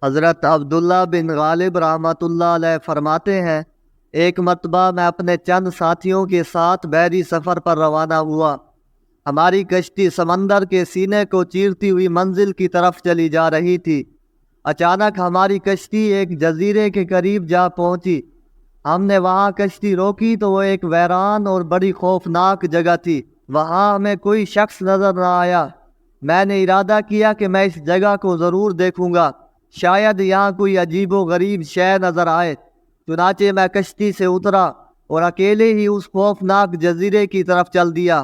حضرت عبداللہ بن غالب رحمۃ اللہ علیہ فرماتے ہیں، ایک مرتبہ میں اپنے چند ساتھیوں کے ساتھ بحری سفر پر روانہ ہوا۔ ہماری کشتی سمندر کے سینے کو چیرتی ہوئی منزل کی طرف چلی جا رہی تھی۔ اچانک ہماری کشتی ایک جزیرے کے قریب جا پہنچی۔ ہم نے وہاں کشتی روکی تو وہ ایک ویران اور بڑی خوفناک جگہ تھی۔ وہاں ہمیں کوئی شخص نظر نہ آیا۔ میں نے ارادہ کیا کہ میں اس جگہ کو ضرور دیکھوں گا، شاید یہاں کوئی عجیب و غریب شے نظر آئے۔ چنانچہ میں کشتی سے اترا اور اکیلے ہی اس خوفناک جزیرے کی طرف چل دیا۔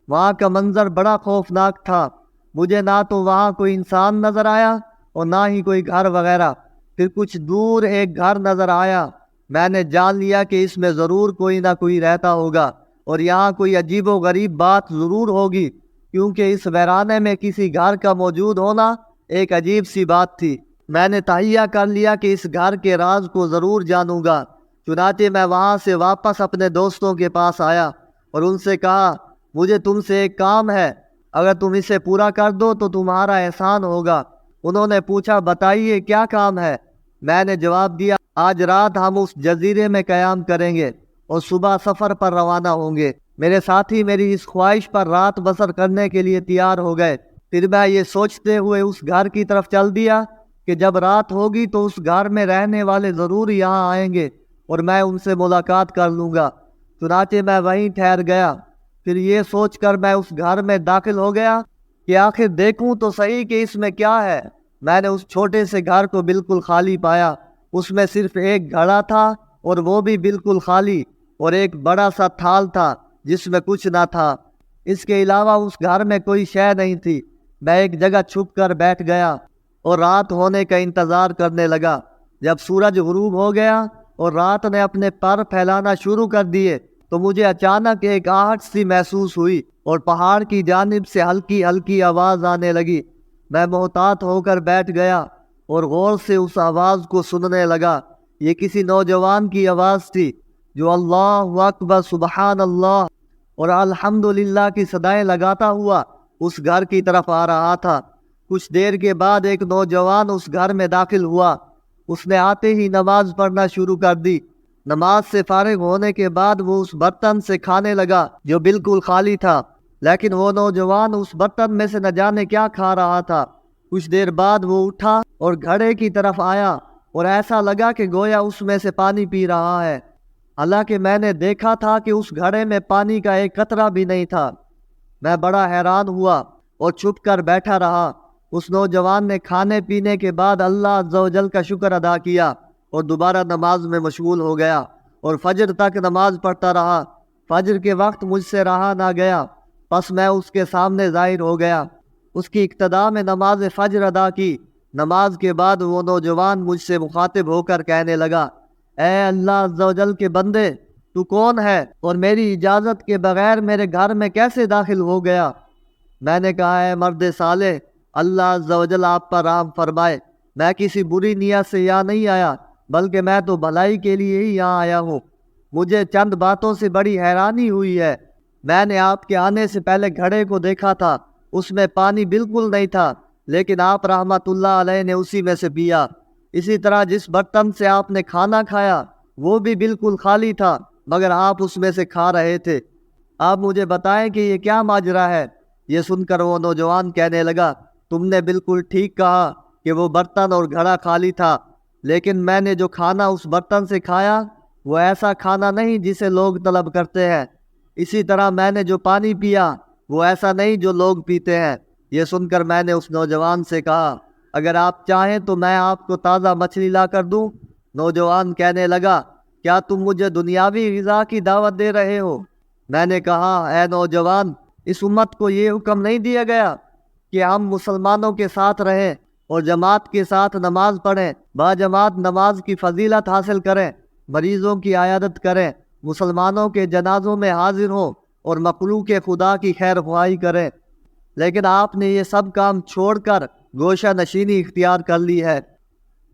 وہاں کا منظر بڑا خوفناک تھا۔ مجھے نہ تو وہاں کوئی انسان نظر آیا اور نہ ہی کوئی گھر وغیرہ۔ پھر کچھ دور ایک گھر نظر آیا۔ میں نے جان لیا کہ اس میں ضرور کوئی نہ کوئی رہتا ہوگا اور یہاں کوئی عجیب و غریب بات ضرور ہوگی، کیونکہ اس ویرانے میں کسی گھر کا موجود ہونا ایک عجیب سی بات تھی۔ میں نے تہیہ کر لیا کہ اس گھر کے راز کو ضرور جانوں گا۔ چنانچہ میں وہاں سے واپس اپنے دوستوں کے پاس آیا اور ان سے کہا، مجھے تم سے ایک کام ہے، اگر تم اسے پورا کر دو تو تمہارا احسان ہوگا۔ انہوں نے پوچھا، بتائیے کیا کام ہے؟ میں نے جواب دیا، آج رات ہم اس جزیرے میں قیام کریں گے اور صبح سفر پر روانہ ہوں گے۔ میرے ساتھی میری اس خواہش پر رات بسر کرنے کے لیے تیار ہو گئے۔ پھر میں یہ سوچتے ہوئے اس گھر کی طرف چل دیا کہ جب رات ہوگی تو اس گھر میں رہنے والے ضرور یہاں آئیں گے اور میں ان سے ملاقات کر لوں گا۔ چنانچہ میں وہیں ٹھہر گیا۔ پھر یہ سوچ کر میں اس گھر میں داخل ہو گیا کہ آخر دیکھوں تو صحیح کہ اس میں کیا ہے۔ میں نے اس چھوٹے سے گھر کو بالکل خالی پایا۔ اس میں صرف ایک گھڑا تھا اور وہ بھی بالکل خالی، اور ایک بڑا سا تھال تھا جس میں کچھ نہ تھا۔ اس کے علاوہ اس گھر میں کوئی شے نہیں تھی۔ میں ایک جگہ چھپ کر بیٹھ گیا اور رات ہونے کا انتظار کرنے لگا۔ جب سورج غروب ہو گیا اور رات نے اپنے پر پھیلانا شروع کر دیے تو مجھے اچانک ایک آہٹ سی محسوس ہوئی اور پہاڑ کی جانب سے ہلکی ہلکی آواز آنے لگی۔ میں محتاط ہو کر بیٹھ گیا اور غور سے اس آواز کو سننے لگا۔ یہ کسی نوجوان کی آواز تھی جو اللہ اکبر، سبحان اللہ اور الحمدللہ کی صدائیں لگاتا ہوا اس گھر کی طرف آ رہا تھا۔ کچھ دیر کے بعد ایک نوجوان اس گھر میں داخل ہوا۔ اس نے آتے ہی نماز پڑھنا شروع کر دی۔ نماز سے فارغ ہونے کے بعد وہ اس برتن سے کھانے لگا جو بالکل خالی تھا، لیکن وہ نوجوان اس برتن میں سے نہ جانے کیا کھا رہا تھا۔ کچھ دیر بعد وہ اٹھا اور گھڑے کی طرف آیا اور ایسا لگا کہ گویا اس میں سے پانی پی رہا ہے، حالانکہ میں نے دیکھا تھا کہ اس گھڑے میں پانی کا ایک قطرہ بھی نہیں تھا۔ میں بڑا حیران ہوا اور چھپ کر بیٹھا رہا۔ اس نوجوان نے کھانے پینے کے بعد اللہ عز و جل کا شکر ادا کیا اور دوبارہ نماز میں مشغول ہو گیا اور فجر تک نماز پڑھتا رہا۔ فجر کے وقت مجھ سے رہا نہ گیا، پس میں اس کے سامنے ظاہر ہو گیا۔ اس کی اقتداء میں نماز فجر ادا کی۔ نماز کے بعد وہ نوجوان مجھ سے مخاطب ہو کر کہنے لگا، اے اللہ عز و جل کے بندے، تو کون ہے اور میری اجازت کے بغیر میرے گھر میں کیسے داخل ہو گیا؟ میں نے کہا، اے مرد صالح، اللہ عز و جل آپ پر رحم فرمائے، میں کسی بری نیت سے یہاں نہیں آیا، بلکہ میں تو بھلائی کے لیے ہی یہاں آیا ہوں۔ مجھے چند باتوں سے بڑی حیرانی ہوئی ہے۔ میں نے آپ کے آنے سے پہلے گھڑے کو دیکھا تھا، اس میں پانی بالکل نہیں تھا، لیکن آپ رحمت اللہ علیہ نے اسی میں سے پیا۔ اسی طرح جس برتن سے آپ نے کھانا کھایا وہ بھی بالکل خالی تھا، مگر آپ اس میں سے کھا رہے تھے۔ آپ مجھے بتائیں کہ یہ کیا ماجرا ہے؟ یہ سن کر وہ نوجوان کہنے لگا، تم نے بالکل ٹھیک کہا کہ وہ برتن اور گھڑا خالی تھا، لیکن میں نے جو کھانا اس برتن سے کھایا وہ ایسا کھانا نہیں جسے لوگ طلب کرتے ہیں۔ اسی طرح میں نے جو پانی پیا وہ ایسا نہیں جو لوگ پیتے ہیں۔ یہ سن کر میں نے اس نوجوان سے کہا، اگر آپ چاہیں تو میں آپ کو تازہ مچھلی لا کر دوں۔ نوجوان کہنے لگا، کیا تم مجھے دنیاوی غذا کی دعوت دے رہے ہو؟ میں نے کہا، اے نوجوان، اس امت کو یہ حکم نہیں دیا گیا کہ ہم مسلمانوں کے ساتھ رہیں اور جماعت کے ساتھ نماز پڑھیں، با جماعت نماز کی فضیلت حاصل کریں، مریضوں کی عیادت کریں، مسلمانوں کے جنازوں میں حاضر ہوں اور مخلوق خدا کی خیر خواہی کریں؟ لیکن آپ نے یہ سب کام چھوڑ کر گوشہ نشینی اختیار کر لی ہے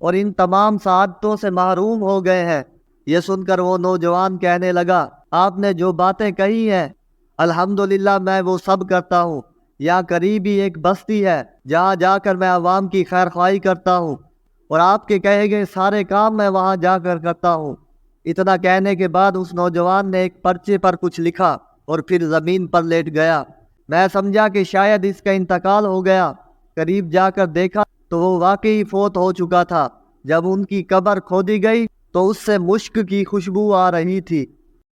اور ان تمام سعادتوں سے محروم ہو گئے ہیں۔ یہ سن کر وہ نوجوان کہنے لگا، آپ نے جو باتیں کہی ہیں الحمدللہ میں وہ سب کرتا ہوں۔ یہاں قریب ہی ایک بستی ہے جہاں جا کر میں عوام کی خیر خواہی کرتا ہوں۔ اور آپ کے کہے گئے سارے کام میں وہاں جا کر کرتا ہوں۔ اتنا کہنے کے بعد اس نوجوان نے ایک پرچے پر کچھ لکھا اور پھر زمین پر لیٹ گیا۔ میں سمجھا کہ شاید اس کا انتقال ہو گیا۔ قریب جا کر دیکھا تو وہ واقعی فوت ہو چکا تھا۔ جب ان کی قبر کھودی گئی تو اس سے مشک کی خوشبو آ رہی تھی۔